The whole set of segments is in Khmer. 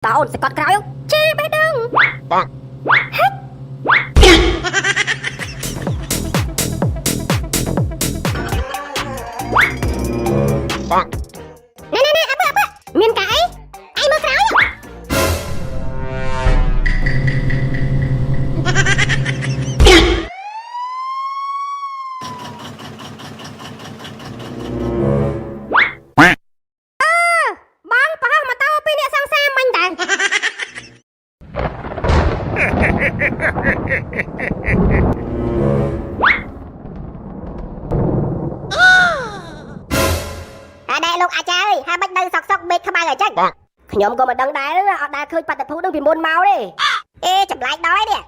តើអូនសកត់ក្រោយចេះបេះដូងបងហិចបងណែអបមានកាអីមើលក្រោយបងប្រហែលម៉ូតូពីអ្នកសង្សារមិញដែរដែរលោកអាចារ្យអើយហាមិនដឹងសក់បេកខ្មៅអញ្ចឹងខ្ញុំក៏មិនដឹងដែរអត់ដែលឃើញបាត់តភូនឹងពីមុនមកទេអេចម្លែកដល់នេះ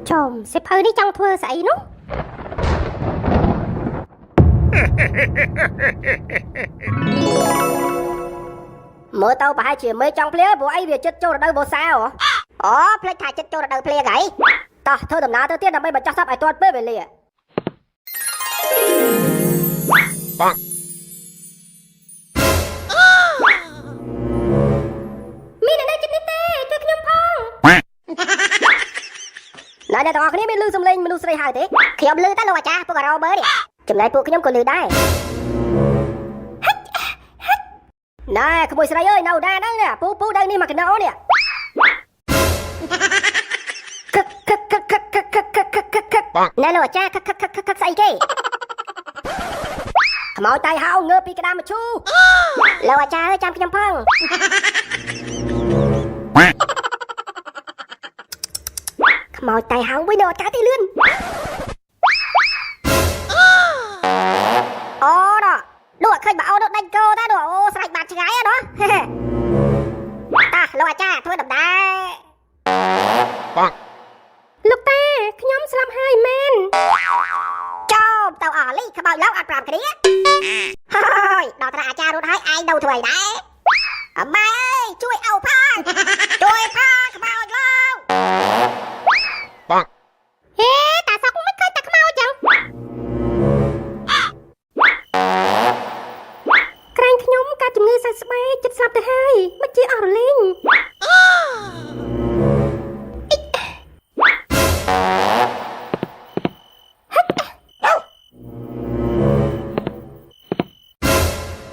ចុំសិភៅនេះចង់ធ្វើស្អីនោះមើលទៅប្រហែលជាមេចង់ភ្លៀងព្រោះអីវាចិត្តចូលរដូវវស្សាអូភ្លេចថាចិត្តចូលរដូវភ្លៀងហីតោះធ្វើដំណើរទៅទៀតដើម្បីបញ្ចុះសពឲ្យទាន់ពេលវេលាបងមានអ្នកចិត្តនេះទេជួយខ្ញុំផងអ្នកទាំងអស់គ្នាមានឮសំឡេងមនុស្សស្រីហើយទេខ្ញុំឮតែលោកអាចារ្យពួកការ៉ូបឺនេះចំណែកពួកខ្ញុំក៏ឮដែរណែក្មួយស្រីអើយនៅដែរហ្នឹងពូដៅនេះមកកណ្ដោនេះណែលោកអាចារ្យស្អីគេខ្មោចតៃហៅងើពីក្តាមមឈូលោកអាចារ្យអើយចាំខ្ញុំផងខ្មោចតៃហៅវិញនៅអត់កើតទេលឿនអូដល់លោកឃើញបើអូននោះដាច់គោតែអូស្រេចបាត់ឆ្ងាយណាតាលោកអាចារ្យធ្វើដំណើរបងលោកតាខ្ញុំស្លាប់ហើយមែនចោមទៅអស់លីក្បោចលោកអត់ប្រាប់គ្នាហើយដល់ត្រាអាចារ្យរត់ហើយឯងនៅធ្វើអីដែរអម៉ែអើយជួយអូផងជួយផងក្បោចលោកបងហេតាសក់មិនឃើញតែខ្មោចចឹងក្រែងខ្ញុំកាត់ជំងឺសាច់ស្បែកចិត្តស្លាប់ទៅហើយមិនជាអស់រលីង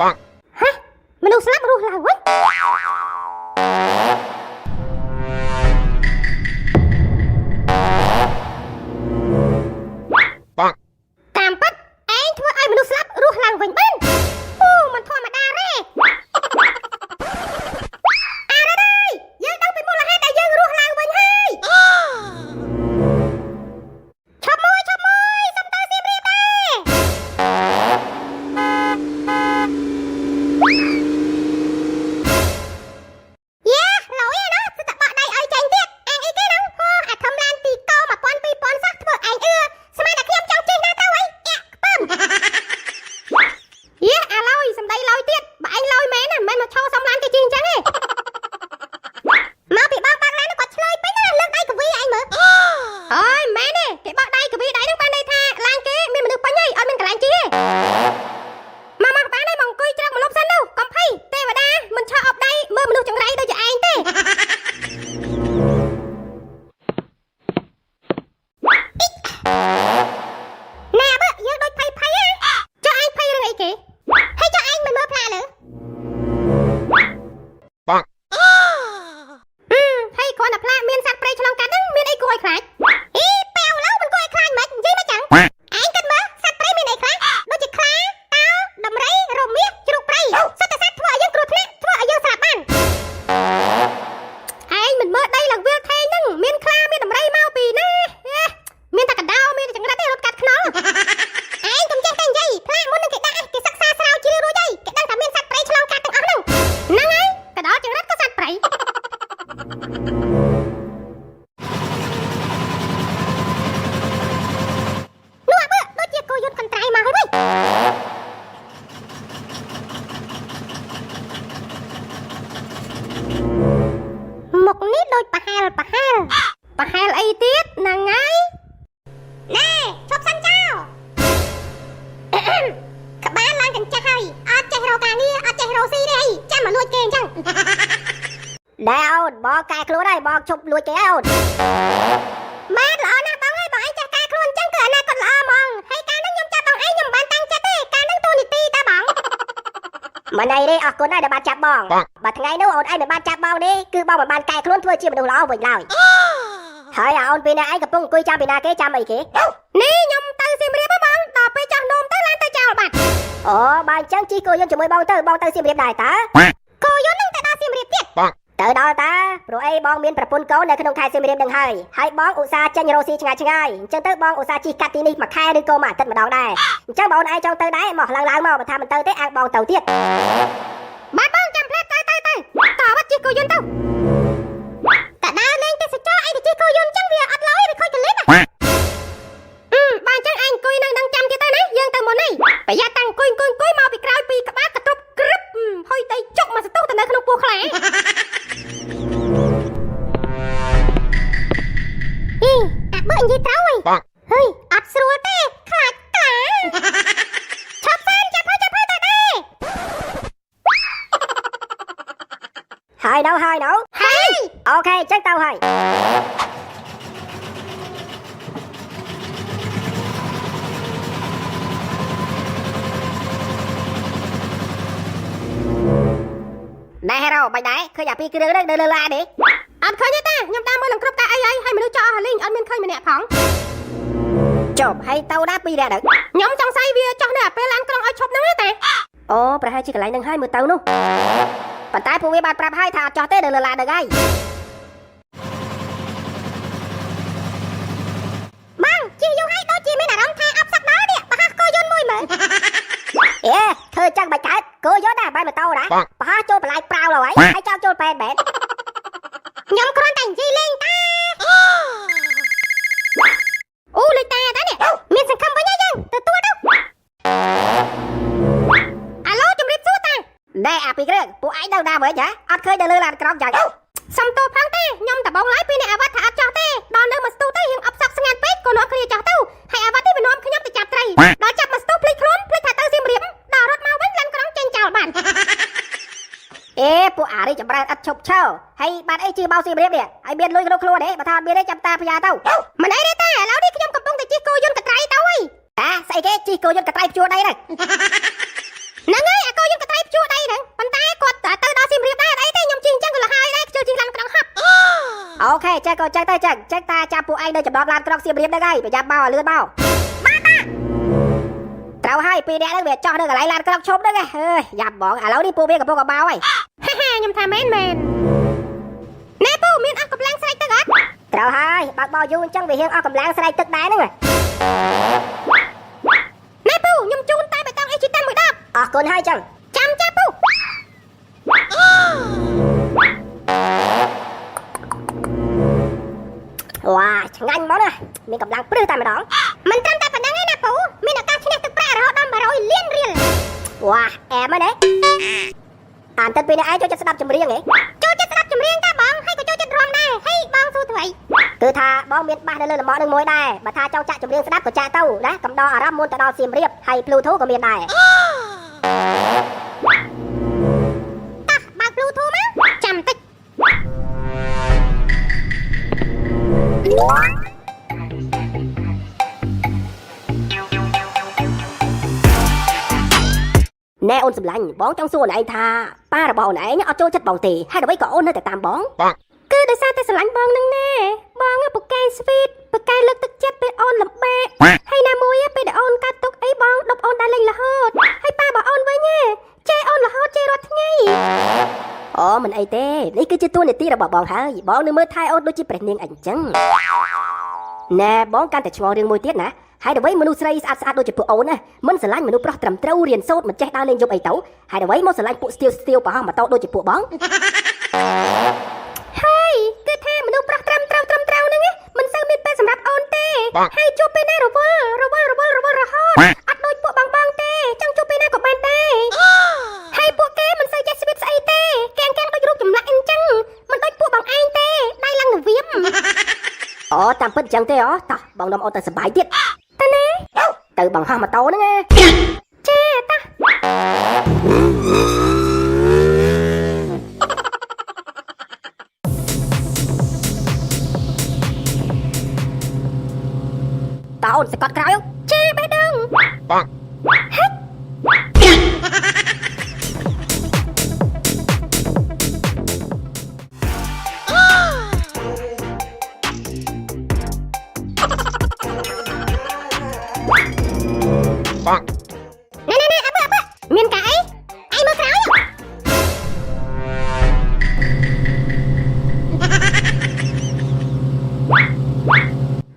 បងហ៎មនុស្សស្លាប់រស់ឡើងវិញបងតាមពិតឯងធ្វើឲ្យមនុស្សស្លាប់រស់ឡើងវិញបានអូមិនធម្មតាទេអារ៉ា Nè ôn, bò cài luôn đây, bò chụp lùi cái ôn. Má lỡ nè bóng ơi, bò anh chả cài luôn chẳng cửa nè còn lỡ mong. Hay cá nâng nhung cha bóng ấy nhung bàn tăng cha tê, cá nâng tu nị ti ta bóng. Mà này đi, ở cuốn này là bàn chạp bóng. Bà thằng ấy nấu ôn anh là bàn chạp bóng đi, cứ bóng mà bàn cài luôn thua chia mà đủ lỡ vĩnh lời. Thôi à ôn pina ấy gặp bông cùi cha pina kế cha mày kì. Ní nhung tư xiêm riêng với bóng, tỏ bê cho nôm tới lan tới chào bạn. Ồ, bạn chẳng chi cô dân cho môi bóng tư xiêm riêng đài ta. Cô dân nâng ta xiêm riêng tiết. Từ đó ta, rồi ấy bóng miênประពុនកូននៅក្នុងខែសៀមរាបនឹងហើយបងឧស្សាហ៍ចេញរស់ស៊ីឆ្ងាយៗអញ្ចឹងទៅបងឧស្សាហ៍ជិះកាត់ទីនេះមួយខែឬក៏មួយអាទិត្យម្ដងដែរអញ្ចឹងបងឯងចង់ទៅដែរមកឡើងមកបើថាមិនទៅទេអាចបងទៅទៀតបាទបងចាំផ្លែតទៅតើបាត់ជិះគោយន្តទៅតែដើរលេងទេសចរអីទៅជិះគោយន្តអញ្ចឹងវាអត់ឡើយវាខូចកលិតបាទអញ្ចឹងឯងអង្គុយនៅនឹងចាំទៀតទៅណាយើងទៅមុននេះប្រយ័ត្នតាំងអង្គុយមកពីក្រោយពីក្បាលកត្រប់ក្រឹបហុយដីចុកមកស្ទុះទៅនៅក្នុងពោះខ្លាបើនិយាយត្រូវហីអត់ស្រួលទេខ្លាចតាឆាប់សានចាប់ហើយទៅទេហើយអូខេចេញទៅហើយណែហេរ៉ូបាញ់ដែរឃើញអាពីគ្រឿងហ្នឹងនៅលើឡានេះអត់ឃើញទេតាខ្ញុំតាមមើលនឹងគ្រប់ការអីហើយមនុស្សចោលហលីងអត់មានឃើញម្នាក់ផងចប់ហើយទៅដែរពីរនាក់ទៅខ្ញុំចង់ស្អីវាចោះនៅពេលឡានក្រុងឲ្យឈប់ហ្នឹងទេអូប្រហែលជាកន្លែងហ្នឹងហើយមើលទៅនោះប៉ុន្តែពួកវាបានប្រាប់ហើយថាអត់ចោះទេនៅលើឡានហ្នឹងហើយបងជិះយូរហើយដូចជាមានអារម្មណ៍ថាអប់សឹកដល់នេះបរហោះគោយន្តមួយមើលអេធ្វើចឹងបាច់កើតគោយន្តណាបែរម៉ូតូណាបរហោះចូលបន្លាយប្រាវឡើយហើយចោលចូលបែនខ្ញុំគ្រាន់តែនិយាយលេងតាអូលេខតានេះមានសង្ឃឹមវិញហើយយើងទទួលទៅអាឡូជំរាបសួរតាណែអាពីគ្រឿងពួកឯងនៅណាវិញហ៎អត់ឃើញនៅលើឡានក្រុងចឹងសំទោសផងទេខ្ញុំតបងឡើយពីអ្នកអាវ៉ាត់ថាអត់ចោះទេដល់នៅមកស្ទុះទៅយើងអប់សក់ស្ងាត់ពេកក៏នាំគ្នាចោះទៅហើយអាវ៉ាត់នេះវានាំខ្ញុំទៅចាប់ត្រីដល់ចាប់មកស្ទុះភ្លេចខ្លួនភ្លេចថាទៅសៀមរាបដល់រត់មកវិញឡានក្រុងចេញចោលបានអេពួកអារីចម្រើនអត់ឈប់ឈរហើយបានអីជិះមកសៀមរាបនេះហើយមានលុយក្នុងខ្លួនទេបើថាអត់មានទេចាំតាផ្ញើទៅមិនអីទេតាឥឡូវនេះខ្ញុំកំពុងតែជិះគោយន្តកត្រៃទៅហើយតាស្អីគេជិះគោយន្តកត្រៃភ្ជួរដីហ្នឹងហើយអាគោយន្តកត្រៃភ្ជួរដីហ្នឹងប៉ុន្តែគាត់ទៅដល់សៀមរាបដែរអត់អីទេខ្ញុំជិះអញ្ចឹងក៏លហើយដែរខ្ជិលជិះឡានក្រុងហប់អូខេចេះក៏ចេះទៅចេះតាចាប់ពួកឯងនៅចំណតឡានក្រុងសៀមរាបហ្នឹងហើយប្រយ័ត្នមកលឿនមកបាទតាត្រូវហើយពីរនាក់ហ្នឹងវាចោះនៅកន្លែងឡានក្រុងឈប់ហ្នឹងហេយ៉ាប់បងឥឡូវនេះពួកវាកំពុងកបោហើយខ្ញុំថាមែនណែពូមានអស់កម្លាំងស្រែកទឹកអត់ត្រូវហើយបើកបោយូរអញ្ចឹងវាហៀងអស់កម្លាំងស្រែកទឹកដែរហ្នឹងណែពូខ្ញុំជូនតែបៃតងអេជីតាមួយដបអរគុណហើយចឹងចាំចាពូវ៉ាឆ្ងាញ់មកណាមានកម្លាំងព្រឹសតែម្ដងមិនត្រឹមតែប៉ុណ្្នឹងទេណាពូមានឱកាសឈ្នះទឹកប្រាក់រហូតដល់100លានរៀលវ៉ាអែមហ្នឹងអានទឹកពីអ្នកឯងចូលចិត្តស្ដាប់ចម្រៀងហ៎ចូលចិត្តស្ដាប់ចម្រៀងតាបងហើយក៏ចូលចិត្តរាំដែរហើយបងសួរធ្វើអីគឺថាបងមានបាសនៅលើលំអនឹងមួយដែរបើថាចង់ចាក់ចម្រៀងស្ដាប់ក៏ចាក់ទៅណាកំដរអារម្មណ៍មុនទៅដល់សៀមរាបហើយ Bluetooth ក៏មានដែរតាបើក Bluetooth មកចាំតិចណែអូនសម្លាញ់បងចង់សួរអូនឯងថាប៉ារបស់អូនឯងអត់ចូលចិត្តបងទេហេតុអ្វីក៏អូននៅតែតាមបងគឺដោយសារតែស្រឡាញ់បងនឹងណែបងពូកែស្វីតពូកែលើកទឹកចិត្តពេលអូនលំបាកហើយណាមួយពេលដែលអូនកាត់ទុកអីបងដប់អូនដែរលេងរហូតហើយប៉ារបស់អូនវិញចេះអូនរហូតចេះរាល់ថ្ងៃអូមិនអីទេនេះគឺជាតួនាទីរបស់បងហើយបងនឹងមើលថែអូនដូចជាព្រះនាងអញ្ចឹងណែបងកាន់តែឆ្ងល់រឿងមួយទៀតណាហើយអ្វីមនុស្សស្រីស្អាតដូចជាពួកអូនណាមិនស្រឡាញ់មនុស្សប្រុសត្រឹមត្រូវរៀនសូត្រមិនចេះដើរលេងយប់អីទៅហើយអ្វីមកស្រឡាញ់ពួកស្ទៀវបោះម៉ូតូដូចជាពួកបងហើយគឺថាមនុស្សប្រុសត្រឹមត្រូវហ្នឹងមិនសូវមានពេលសម្រាប់អូនទេហើយជួបពេលណារវល់រហូតអត់ដូចពួកបងទេចង់ជួបពេលណាក៏បានដែរហើយពួកគេមិនសូវចេះស្វៀតស្អីទេកែងដូចរូបចម្លាក់អញ្ចឹងមិនដូចពួកបងឯងទេដៃឡើងទៅវាមអូតាមពិតអញ្ចឹងទេអូតោះបងនាំអូនទៅសប្បាយទៀតតាណាទៅបង្ហោះម៉ូតូហ្នឹងចេតា អូនសកត់ក្រោយចេបេះដឹង Bonk. ណែអបមានកាអីមើលក្រោយ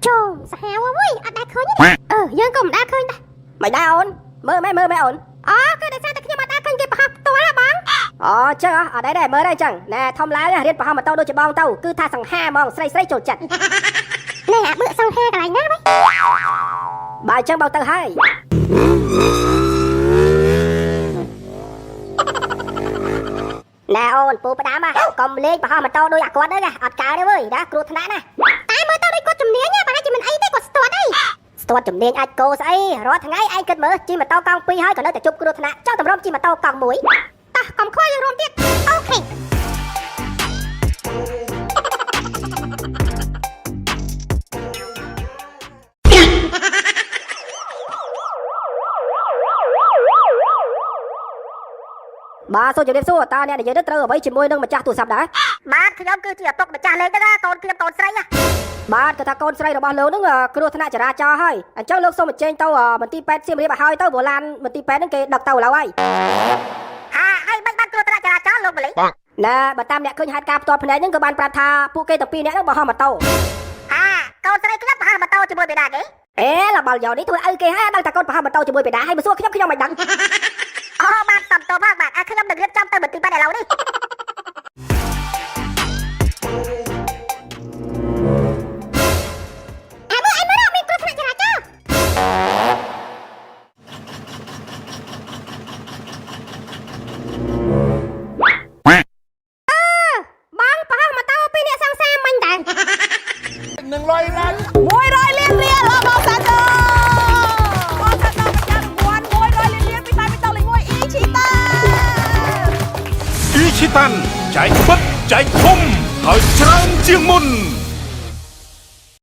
ចូលសាហាវអើយអត់ដែរឃើញទេយើងក៏មិនដែរឃើញដែរមិនដែរអូនមើលមែនអូនអូគឺដោយសារតែខ្ញុំអត់ដែរឃើញគេប្រហោះផ្ទាល់ហ៎បងអូចឹងអត់ដែរមើលដែរចឹងណែធំឡើងរៀនប្រហោះម៉ូតូដូចជាបងទៅគឺថាសង្ហាហ្មងស្រីចូលចិត្តណែមើលសង្ហាកន្លែងណាវិញបើចឹងបងទៅហើយណែអូនពូផ្ដាំកុំលេងប្រហោះម៉ូតូដូចអាគាត់ហ្នឹងអត់កើទេវើយណាគ្រោះថ្នាក់ណាតែមើលទៅដូចគាត់ជំនាញប្រហែលជាមិនអីទេគាត់ស្ទាត់អីស្ទាត់ជំនាញអាចកោស្អីរាល់ថ្ងៃឯងគិតមើលជិះម៉ូតូកង់2ហើយក៏នៅតែជប់គ្រោះថ្នាក់ចង់តម្រុំជិះម៉ូតូកង់1តោះកុំខ្វល់យើងរួមទៀតអូខេបាទសូមជម្រាបសួរតើអ្នកនិយាយទៅត្រូវអ្វីជាមួយនឹងម្ចាស់ទូរស័ព្ទដែរបាទខ្ញុំគឺជាឪពុកម្ចាស់លេខហ្នឹងកូនខ្ញុំកូនស្រីបាទគាត់ថាកូនស្រីរបស់លោកហ្នឹងគ្រោះថ្នាក់ចរាចរណ៍ហើយអញ្ចឹងលោកសូមបញ្ចេញទៅមន្ទីរពេទ្យសៀមរាបឲ្យហើយទៅព្រោះឡានមន្ទីរពេទ្យហ្នឹងគេដឹកទៅឥឡូវហើយហើយមិនបានគ្រោះថ្នាក់ចរាចរណ៍លោកបលីណែបើតាមអ្នកឃើញហេតុការណ៍ផ្ទាល់ភ្នែកហ្នឹងក៏បានប្រាប់ថាពួកគេទាំងពីរនាក់ហ្នឹងបោះម៉ូតូកូនស្រីខ្ញុំបោះម៉ូតូជាមួយបេដាគេឡាបាល់យោនេះធ្វើឲ្យគេហើយដឹងតែកូនបោះម៉ូតូជាមួយបេដាហើយបើសួរខ្ញុំមិនដឹងអូបាទតាមតបបាទខ្ញុំនឹងរៀបចំទៅមន្ទីរពេទ្យឥឡូវនេះមានគ្រោះថ្នាក់ចរាចរណ៍បងបោះម៉ូតូពីរនាក់សង្សារមិញដែរ100លាន100លានរៀលបងសាទរបងសាទរប្រចាំរង្វាន់100លានរៀលពីតែពីតលេខ1 Ichitan ចែកបិទចែកធំហើយច្រើនជាងមុន